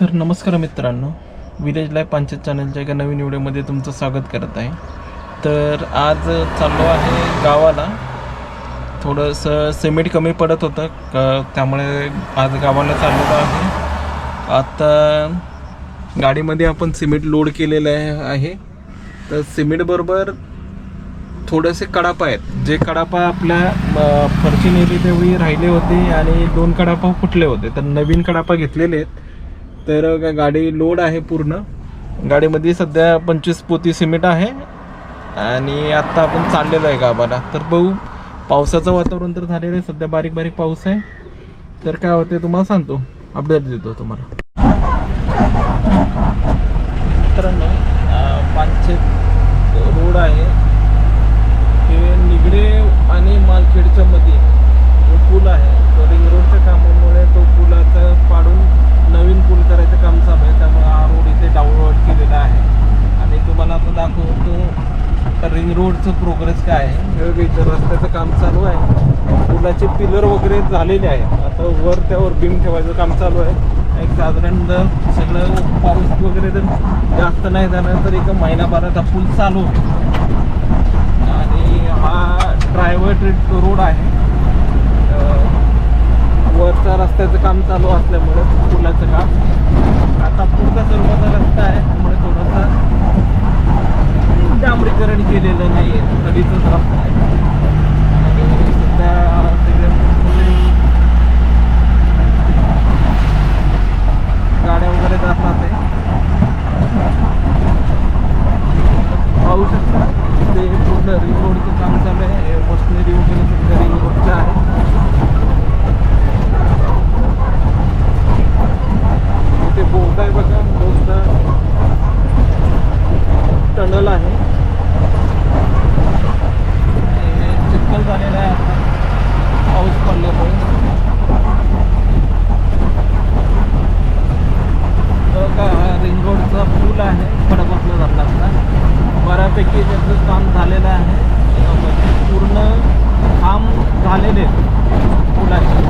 तर नमस्कार मित्रांनो, विलेज लाईफ पंचायत चॅनलच्या एका नवीन व्हिडिओमध्ये तुमचं स्वागत करत आहे. तर आज चाललो आहे गावाला. थोडंसं सिमेंट कमी पडत होतं त्यामुळे आज गावाला चाललेलो आहे. आता गाडीमध्ये आपण सिमेंट लोड केलेलं आहे. तर सिमेंटबरोबर थोडेसे कडापा आहेत, जे कडापा आपल्या फरशी नेली तेवढी राहिले होते आणि 2 कडापा फुटले होते. तर नवीन कडापा घेतलेले आहेत. तर गाडी लोड आहे पूर्ण. गाडीमध्ये सध्या 25 पोती सिमेंट आहे आणि आत्ता आपण चाललेलो आहे गावाला. तर बघू, पावसाचं वातावरण तर झालेलं आहे, सध्या बारीक बारीक पाऊस आहे. तर काय होते तुम्हाला सांगतो, अपडेट देतो तुम्हाला. मित्रांनो, पंचायत रोड आहे, हे निगडे आणि मालखेडच्या मध्ये जो पूल आहे, तो रिंग रोडच्या कामामुळे तो पुलाचं पाडून नवीन पूल करायचं काम चालू आहे. त्यामुळे हा रोड इथे डाउनलोड केलेला आहे आणि तुम्हाला आता दाखवतो रिंग रोडचं प्रोग्रेस काय आहे. इथं रस्त्याचं काम चालू आहे, पुलाचे पिलर वगैरे झालेले आहे. आता वर त्यावर बीम ठेवायचं काम चालू आहे. एक साधारण जर सगळं पाऊस वगैरे जर जास्त नाही झालं तर 1 महिनाभरात हा पूल चालू होईल. आणि हा ड्रायव्हर रोड आहे. वरचा रस्त्याचं काम चालू असल्यामुळे पुलाचं काम आता पुढचा सर्वाचा रस्ता आहे, त्यामुळे थोडंसं डांबरीकरण केलेलं नाही आहे, नदीचाच रस्ता आहे. आणि सध्या गाड्या वगैरे जातात आहे. पाहू शकता ते पूर्ण रिंग रोडचं काम चालू आहे. मशिनरी वगैरे सध्या रिंग रोडच्या आहे. इथे बोगदा आहे बघा, बोगदा टनल आहे. चिखल झालेला आहे आता पाऊस पडल्यामुळे. बघा, हा रिंग रोडचा पूल आहे, खडकवासला धरणाचा. बऱ्यापैकी त्याचं काम झालेलं आहे. पूर्ण काम झालेले पुलाचे.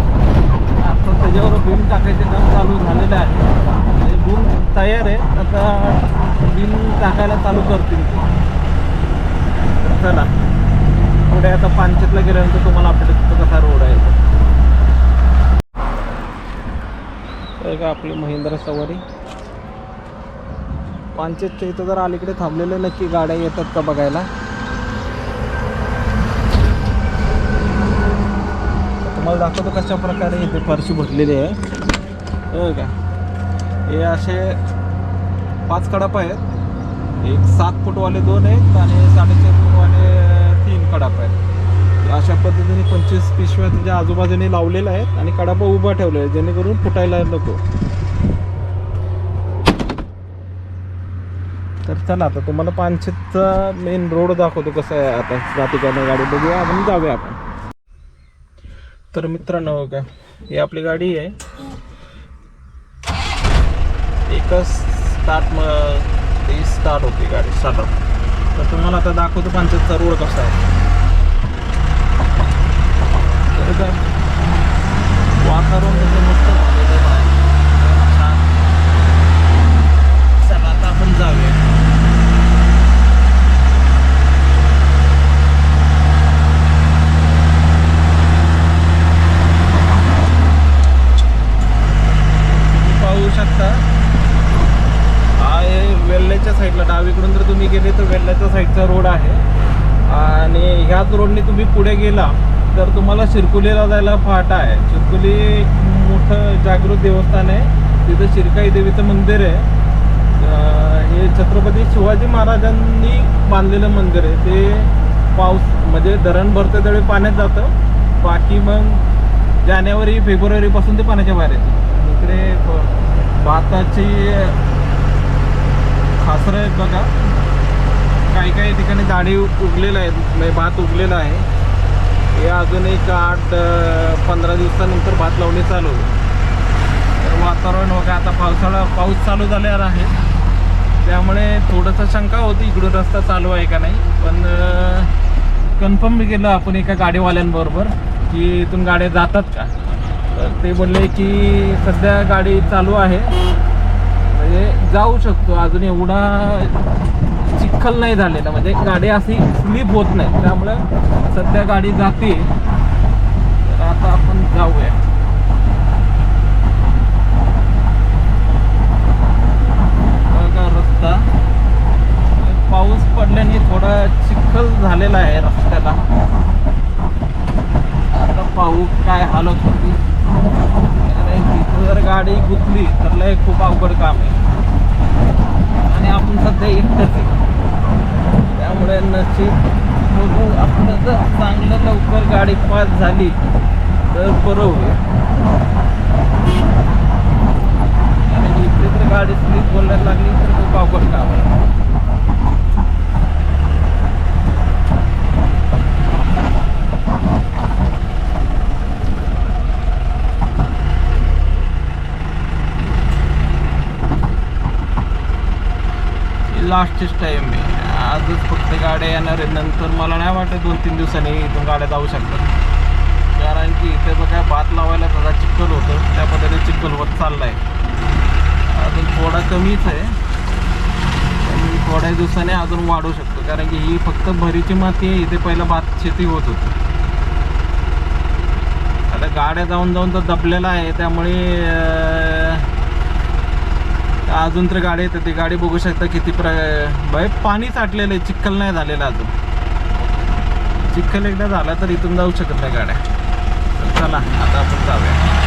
आता त्याच्यावर बीम टाकायचे काम चालू झालेलं आहे. बीम तयार आहे, आता बीम टाकायला चालू करतील ते. चला पुढे आता पंचायतला गेल्यानंतर तुम्हाला अपडेट देतो कसा रोड आहे. तर का आपली महिंद्रा सवारी पंचायतच्या इथं जर अलीकडे थांबलेले नक्की गाड्या येतात का बघायला. तुम्हाला दाखवतो कशा प्रकारे इथे फरशी भरलेली आहे. का हे असे 5 कडापा आहेत. एक 7 फूटवाले 2 आहेत आणि 4.5 फूटवाले 3 कडापा आहेत. अशा पद्धतीने 25 पिशव्या त्याच्या आजूबाजूने लावलेल्या आहेत आणि कडापा उभा ठेवले आहे, जेणेकरून फुटायला नको. तर चला आता तुम्हाला पंचायतचा मेन रोड दाखवतो कसा आहे. आता जातीकडनं गाडी बघूया, आपण जाऊया आपण. तर मित्रांनो, का ही आपली गाडी आहे. एकच स्टार्ट होती गाडी, स्टार्टअप. तर तुम्हाला आता दाखवतो पंचायतचा रोड कसा आहे. तर का वातावरण त्याचं मस्त झालेलं आहे, छान. चला आता आपण जाऊया. पाहू शकता, हा वेल्ल्याच्या साईडला डावीकडून जर तुम्ही गेले तर वेल्ल्याच्या साईडचा रोड आहे. आणि ह्याच रोडने तुम्ही पुढे गेला तर तुम्हाला शिरकुलीला जायला फाटा आहे. शिरकुली एक मोठं जागृत देवस्थान आहे, तिथं शिरकाई देवीचं मंदिर आहे. हे छत्रपती शिवाजी महाराजांनी बांधलेलं मंदिर आहे. ते पाऊस म्हणजे धरण भरतं त्यावेळी पाण्यात जातं, बाकी मग जानेवारी फेब्रुवारीपासून ते पाण्याच्या बाहेर येतं. इकडे भाताची खासरं आहेत बघा, काही ठिकाणी झाडे उगलेलं आहेत, म्हणजे भात उगलेला आहे. हे अजून एक 8-15 दिवसानंतर भात लावणी चालू होईल. तर वातावरण बघा, आता पाऊस चालू झाल्यावर आहे, त्यामुळे थोडंसं शंका होती इकडून रस्ता चालू आहे का नाही. पण कन्फर्म केलं आपण एका गाडीवाल्यांबरोबर की इथून गाड्या जातात का. तर ते बोलले की सध्या गाडी चालू आहे म्हणजे जाऊ शकतो. अजून एवढा चिखल नाही झालेला, म्हणजे गाडी अशी स्लिप होत नाही, त्यामुळं सध्या गाडी जाते. तर आता आपण जाऊया. बघा रस्ता, पाऊस पडल्याने थोडा चिखल झालेला आहे रस्त्याला. आता पाहू काय हालत होती. तिथं जर गाडी गुंतली तर लय खूप अवघड काम आहे. आणि आपण सध्या एकटंच आहे, त्यामुळे नशीब बघू आपलं जर चांगलं लवकर गाडी पास झाली तर बरं होईल. आणि इथे तर गाडी स्लिप बोलायला लागली तर खूप अवघड काम आहे. लास्टच टाईम आहे, आजच फक्त गाड्या येणार आहे. नंतर मला नाही वाटत 2-3 दिवसांनी इथून गाड्या जाऊ शकतात. कारण की इथे बघा भात लावायला थोडा चिखल होतं, त्या पद्धतीने चिखल होत चालला आहे. अजून थोडा कमीच आहे, पण थोड्या दिवसाने अजून वाढू शकतो. कारण की ही फक्त भरीची माती आहे, इथे पहिलं भात शेती होत होती. आता गाड्या जाऊन जाऊन तर दबलेला आहे, त्यामुळे अजून तर गाडी येते. ती गाडी बघू शकता किती पाणी साठलेलं आहे, चिखल नाही झालेलं अजून. चिखल एकदा झाला तर इथून जाऊ शकत नाही गाड्या. तर चला आता आपण जाऊया.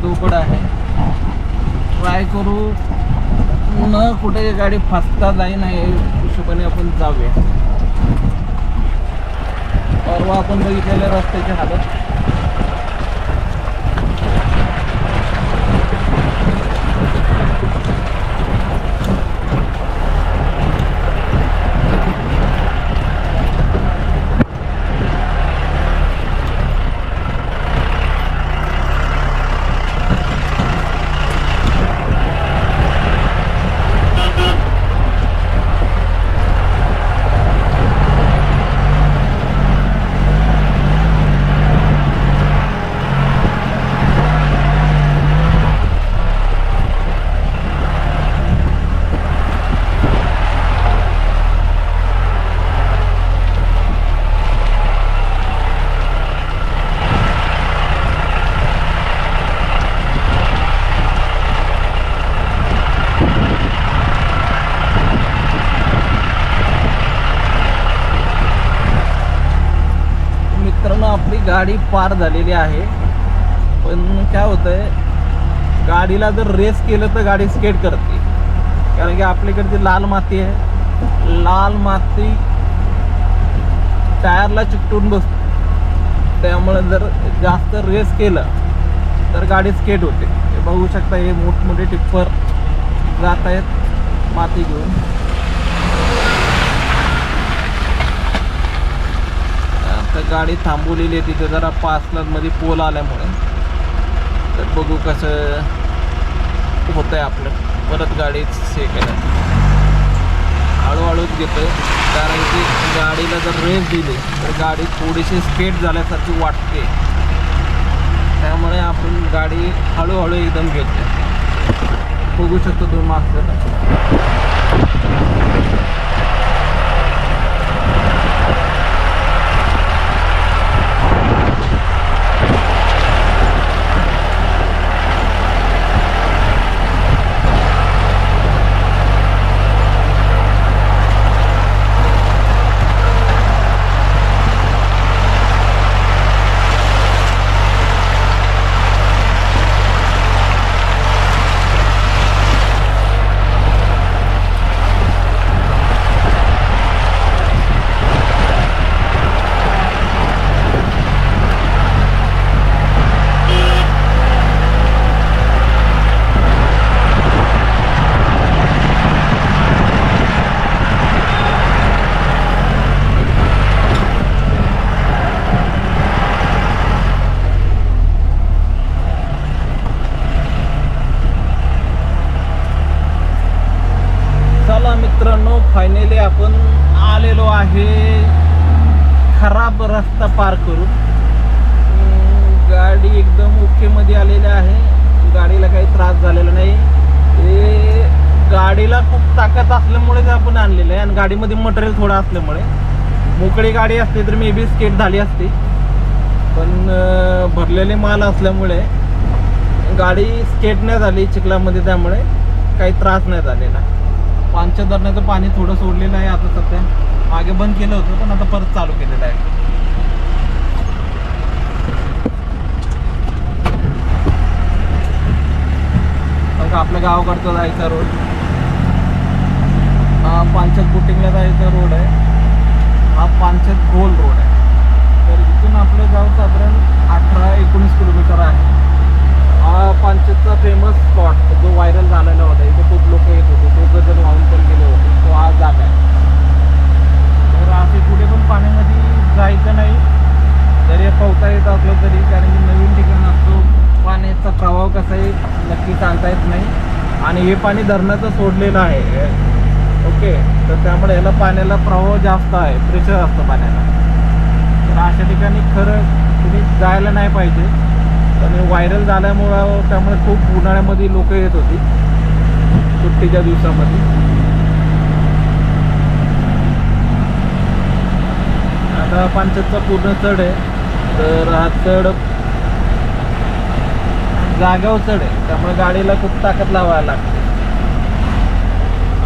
उबड आहे, ट्राय करू न कुठे गाडी फसता जाई नाही हिशोबाने आपण जाऊया. परवा आपण बघितलेल्या रस्त्याची हालत. आपली गाडी पार झालेली आहे, पण काय होतंय, गाडीला जर रेस केलं तर गाडी स्केट करते. कारण की आपल्याकडची लाल माती आहे, लाल माती टायरला चिकटून बसते. त्यामुळे जर जास्त रेस केलं तर गाडी स्केट होते. हे बघू शकता, हे मोठमोठे टिप्पर जात आहेत माती घेऊन. गाडी थांबवलेली आहे तिथे जरा 5 मध्ये पोल आल्यामुळे. तर बघू कसं होतंय आपलं. परत गाडी सेकेंड हळूहळूच घेतोय, कारण की गाडीला जर रेस दिली तर गाडी थोडीशी स्केट झाल्यासारखी वाटते. त्यामुळे आपण गाडी हळूहळू एकदम घेतोय. बघू शकतो तुम्ही मागचं. फायनली आपण आलेलो आहे खराब रस्ता पार करून. गाडी एकदम ओके मध्ये आलेली आहे, गाडीला काही त्रास झालेला नाही. हे गाडीला खूप ताकद असल्यामुळेच आपण आणलेलं आहे आणि गाडीमध्ये मटेरियल थोडं असल्यामुळे. मोकळी गाडी असते तर मे बी स्केट झाली असती, पण भरलेले माल असल्यामुळे गाडी स्केट नाही झाली चिखलामध्ये, त्यामुळे काही त्रास नाही झालेला. पांच्या धरणाचं पाणी थोडं सोडलेलं आहे आता सध्या. मागे बंद केलं होतं पण आता परत चालू केलेलं आहे. बघा आपल्या गावाकडचा जायचा रोड, हा पांचत बोटिंगला जायचा रोड आहे, हा पांचत गोल रोड आहे. तर इथून आपलं गाव साधारण 18-19 किलोमीटर आहे. हा पांचतचा फेमस स्पॉट जो व्हायरल झालेला होता, इथे खूप लोक येत होते, 2 जण वाहून पण गेले होते, तो हा जागा आहे. तर असे कुठे पण पाण्यामध्ये जायचं नाही जरी पोहता येत असलं तरी, कारण की नवीन ठिकाण असतो, पाण्याचा प्रवाह कसा आहे नक्की सांगता येत नाही. आणि हे पाणी धरणाचं सोडलेलं आहे, ओके. तर त्यामुळे याला पाण्याला प्रवाह जास्त आहे, प्रेशर असतं पाण्याला. तर अशा ठिकाणी खरं तुम्ही जायला नाही पाहिजे. आणि व्हायरल झाल्यामुळं त्यामुळे खूप उन्हाळ्यामध्ये लोक येत होती सुट्टीच्या दिवसामध्ये. आता पांचतचा पूर्ण चढ आहे, तर हा चढ जागावर चढ आहे, त्यामुळे गाडीला खूप ताकद लावायला लागते.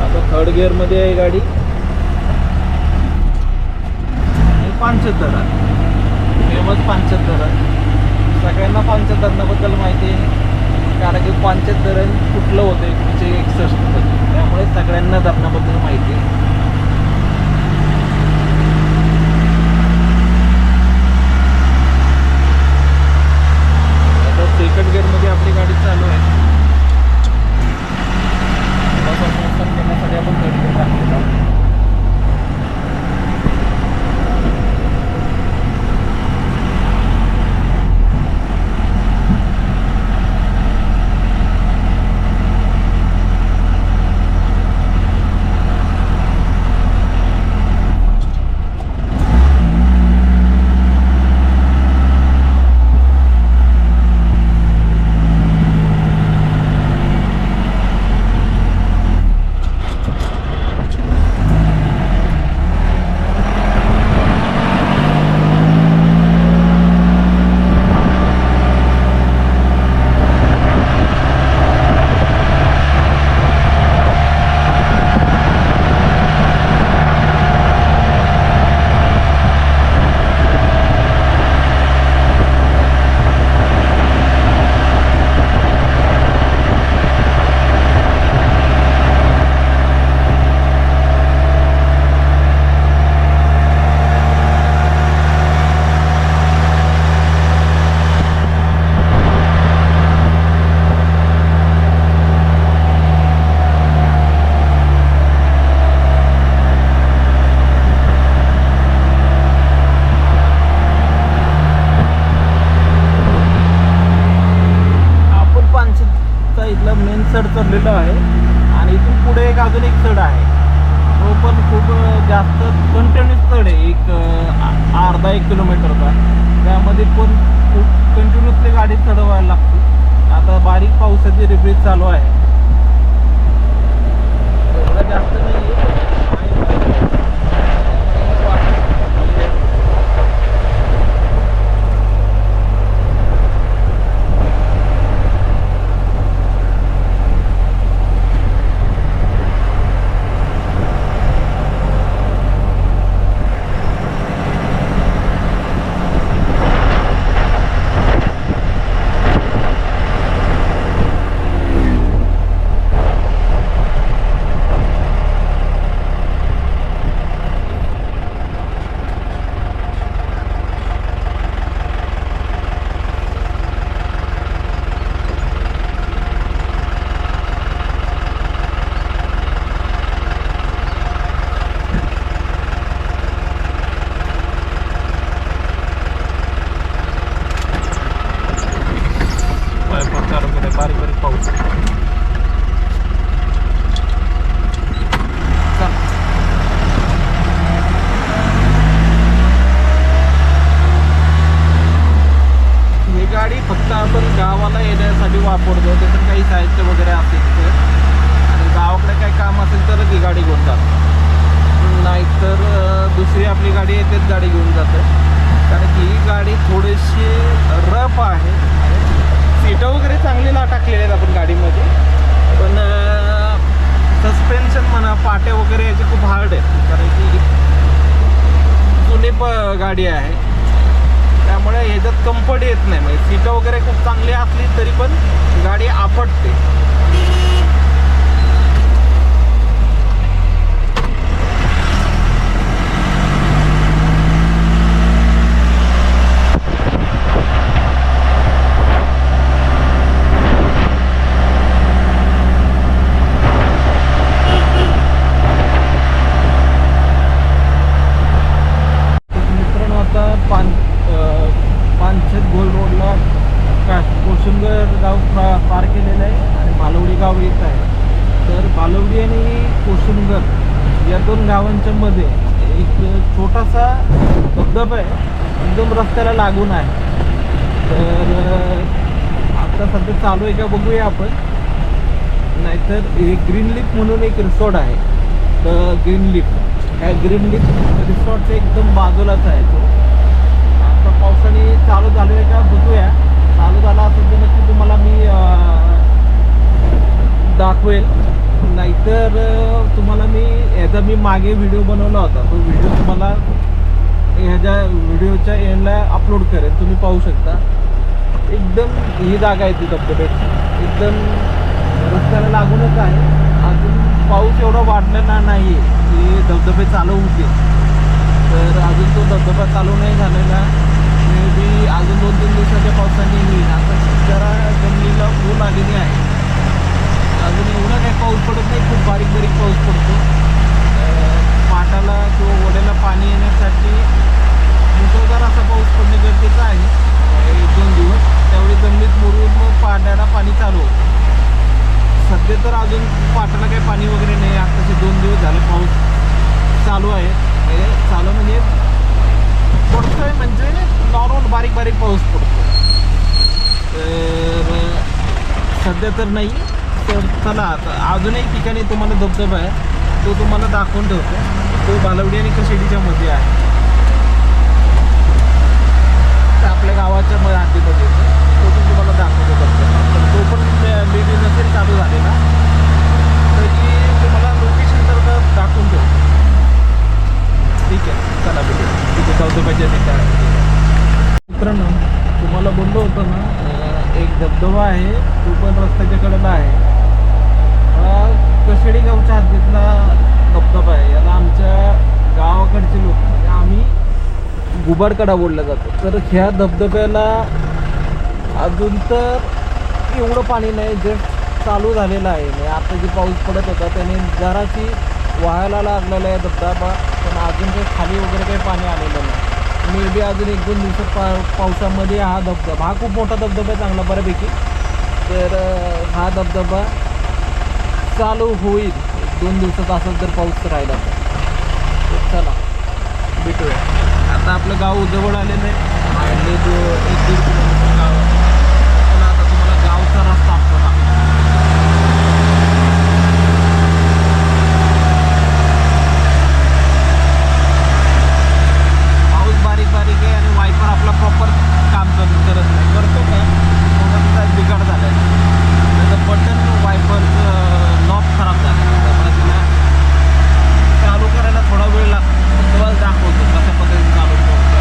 आता 3rd गिअरमध्ये आहे गाडी. पांचत धरण फेमस, पांचत धरण सगळ्यांना पांचत धरणाबद्दल माहिती आहे, कारण की पांचत धरण कुठलं होतं 1961 मध्ये, त्यामुळे सगळ्यांना धरणाबद्दल माहिती आहे. आता 2nd गिअरमध्ये आपली गाडी चालू आहे. घेण्यासाठी आपण 3rd गिअर टाकलेला आहोत. चढ चढलेलं आहे आणि इथून पुढे अजून एक चढ आहे, तो पण खूप जास्त कंटिन्यूस चढ आहे, अर्धा 1 किलोमीटरचा. त्यामध्ये पण खूप कंटिन्युअसली गाडी चढवायला लागते. आता बारीक पावसाची रिपरीज चालू आहे, एवढं जास्त नाही आहे. गाडी आहे तेच गाडी घेऊन जातो, कारण की ही गाडी थोडीशी रफ आहे. सीटं वगैरे चांगली टाकलेले आहेत आपण गाडीमध्ये, पण सस्पेन्शन म्हणा, पाटे वगैरे याचे खूप हार्ड आहेत, कारण की जुनी गाडी आहे, त्यामुळे ह्याच्यात कम्फर्ट येत नाही. म्हणजे सीटं वगैरे खूप चांगली असली तरी पण गाडी आपटते. पानशेत गोल रोडला कोशिंगर गाव पार केलेलं आहे आणि बालवडी गाव येत आहे. तर बालवडी आणि कोशिंगर या दोन गावांच्या मध्ये एक छोटासा धबधबा आहे, एकदम रस्त्याला लागून आहे. तर आता सध्या चालू आहे का बघूया आपण, नाहीतर हे ग्रीन लिफ म्हणून एक रिसॉर्ट आहे. तर ग्रीन लिफ रिसॉर्टच्या एकदम बाजूलाच आहे तो. पावसाने चालू झालो आहे का बघूया, चालू झाला असेल तर नक्की तुम्हाला मी दाखवेल, नाहीतर तुम्हाला मी मागे व्हिडिओ बनवला होता, तो व्हिडिओ तुम्हाला ह्याच्या व्हिडिओच्या एंडला अपलोड करेल, तुम्ही पाहू शकता. एकदम ही जागा आहे ती धबधब्याची, एकदम रस्त्याला लागूनच आहे. अजून पाऊस एवढा वाढलेला नाही की धबधबे चालू होते, तर अजून तो धबधबा चालू नाही झालेला. मे बी अजून 2-3 दिवसाच्या पावसाने होईल. आता जरा जमिनीला ऊन आलेली आहे, अजून एवढा काही पाऊस पडत नाही, खूप बारीक पाऊस पडतो. पाटाला किंवा ओढ्याला पाणी येण्यासाठी मुसळधार असा पाऊस पडणे गरजेचं आहे 1-2 दिवस, त्यावेळी जमिनीत मुरून मग पाटाला पाणी चालू होतं. सध्या तर अजून पाटाला काही पाणी वगैरे नाही, आताचे 2 दिवस झाले पाऊस चालू आहे. चालू म्हणजे पडतोय, म्हणजे नॉर्मल बारीक पाऊस पडतो. तर सध्या तर नाही. तर चला आता अजून एक ठिकाणी तुम्हाला धबधबा आहे, तो तुम्हाला दाखवून ठेवतो. तो बालवडी आणि कशेडीच्या मध्ये आहे, तर आपल्या गावाच्या हद्दीमध्ये येतो. तो पण तुम्हाला दाखवतो धबधबा, तर तो पण मे बी नसेल चालू झालेला, तरी तुम्हाला लोकेशन तर दाखवून ठेवतो. ठीक आहे, चला भेटू तिथे धबधब्याच्या ठिकाणी. मित्रांनो, तुम्हाला बोललो होतो ना, एक धबधबा आहे, तो पण रस्त्याच्या कडेला आहे. हा कशेडी गावच्या हद्दीतला धबधबा आहे. याला आमच्या गावाकडचे लोक, म्हणजे आम्ही गुबाडकडा बोलला जातो. तर ह्या धबधब्याला अजून तर एवढं पाणी नाही, जस्ट चालू झालेलं आहे. म्हणजे आता जे पाऊस पडत होता त्याने जराशी वाहायला लागलेला आहे धबधबा, पण अजून काही खाली वगैरे काही पाणी आलेलं नाही. मे बी अजून 1-2 दिवसात पावसामध्ये हा धबधबा, हा खूप मोठा धबधबा आहे, चांगला बऱ्यापैकी. तर हा धबधबा चालू होईल 1-2 दिवसात, असं जर पाऊस राहिला तर. चला भेटूया. आता आपलं गाव जवळ आलेलं आहे, 1-1.5 किलोमीटर गाव आहे. पण आता तुम्हाला गावचा रस्ता आपला बारीक आहे आणि वायपर आपला प्रॉपर काम करत नाही. करतो का थोडासा बिघाड झाला आहे, त्याचं बटन वायपरचं लॉक खराब झालं, त्यामुळे तिला चालू करायला थोडा वेळ लागतो. तुम्हाला दाखवतो कशा पद्धतीने चालू करतो.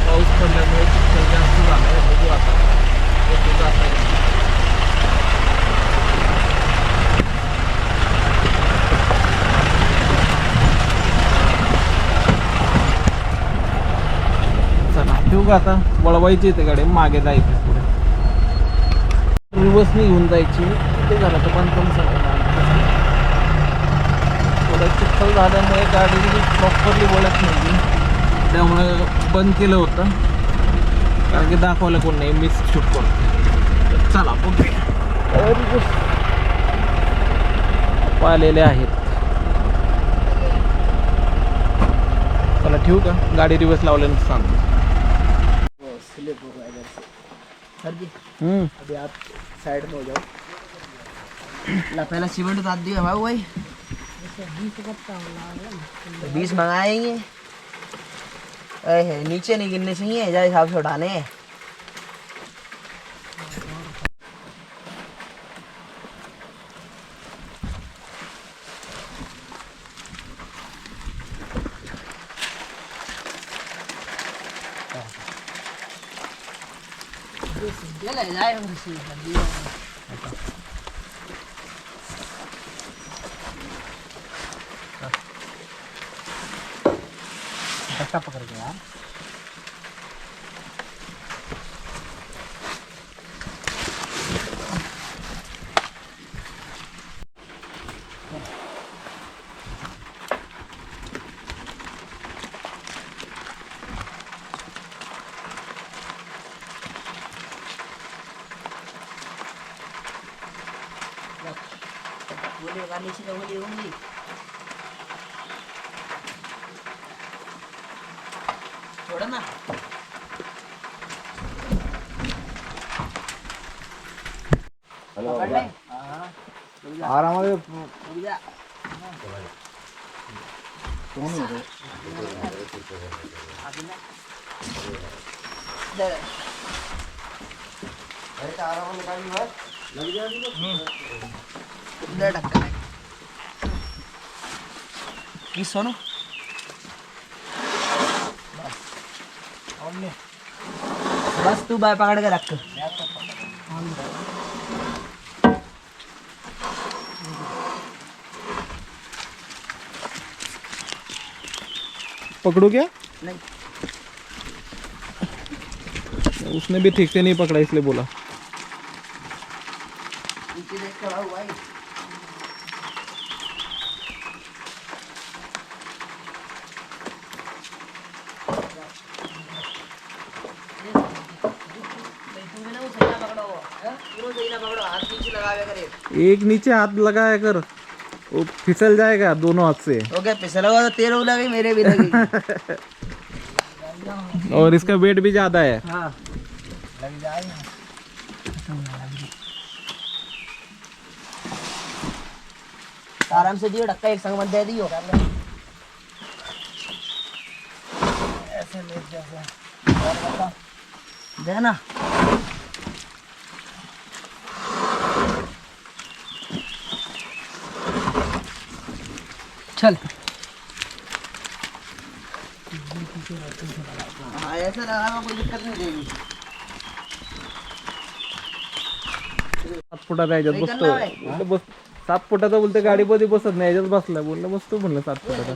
पाऊस पडल्यामुळे चिखल जास्त झाला आहे. बघू आता कसं जात आहे. चला ठेवू का आता. वळवायची येते गाडी, मागे जायचं पुढे रिवर्सनी घेऊन जायची. ते झालं तर पण थोडं चिखल झाल्यामुळे गाडी प्रॉपरली वळत नाही, त्यामुळे बंद केलं होतं. कारण की दाखवायला कोण नाही, मिस शूट करतो. चला आलेले आहेत. चला ठेवू का. गाडी रिवर्स लावल्यानंतर सांगतो. अभी आप साइड में हो जाओ. पहला सीमेंट उतार दिया भाई वही 20 मंगाएंगे. नीचे नहीं गिरने चाहिए, जरा हिसाब से उठाने हैं. धक्का पकड़ के यार. बोले नीचे का बोली होंगी. थोड़ा ना आरामात सोनू बस तू बाय पकड़ के रख. पकड़ू क्या? नहीं उसने भी ठीक से नहीं पकड़ा इसलिए बोला. नीचे देख खड़ा हुआ है. एक नीचे हाथ लगाया कर, वो फिसल जाएगा दोनों हाथ से. ओके फिसल होगा तो तेरे लगी मेरे भी लगी. और इसका वेट भी ज्यादा है. हाँ लग जाएगा. आराम से दियो, ढक्का एक संग मत दे दियो. ऐसे ले जैसे दे ना. चल हाँ ऐसे लगाना कोई दिक्कत नहीं देगी. 7 फुटाचा याच्यात बसतो. बोललं बस 7 फुटाचा बोलते गाडीमध्ये बसत नाही, याच्यात बसला. बोललं बसतो म्हणलं 7 फुटाचा.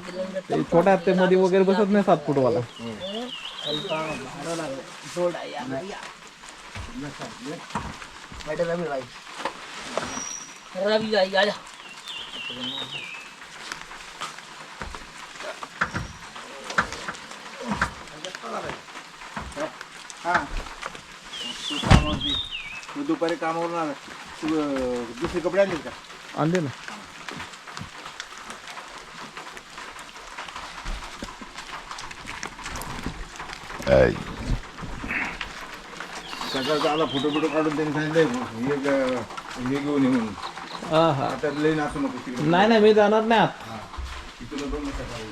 ते छोट्या हत्ते मध्ये वगैरे बसत नाही 7 फुटवाला. रवि भाई आजा. तू दुपारी कामावरून आला, तू दुसरे कपडे आणले का? आणले ना. सकाळचा आला फोटो काढून त्यांनी सांगितलं हे घेऊन ये म्हणून. हा हा आता लई नाचू नको तिकडे. नाही नाही, मी जाणार नाही आत. इथून पण सकाळी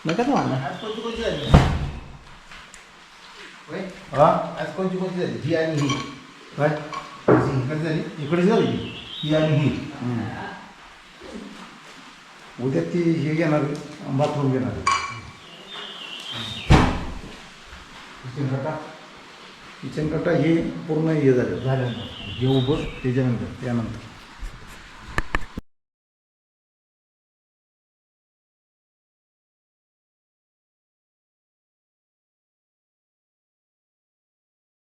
नका तू आणा. आज कोणती झाली? आज कोणती झाली? ही आणि ही काय इकडे झाली इकडे झाली ही आणि ही उद्या ती हे घेणार बाथरूम घेणार किचन कट्टा हे पूर्ण हे झालं हे उभं त्याच्यानंतर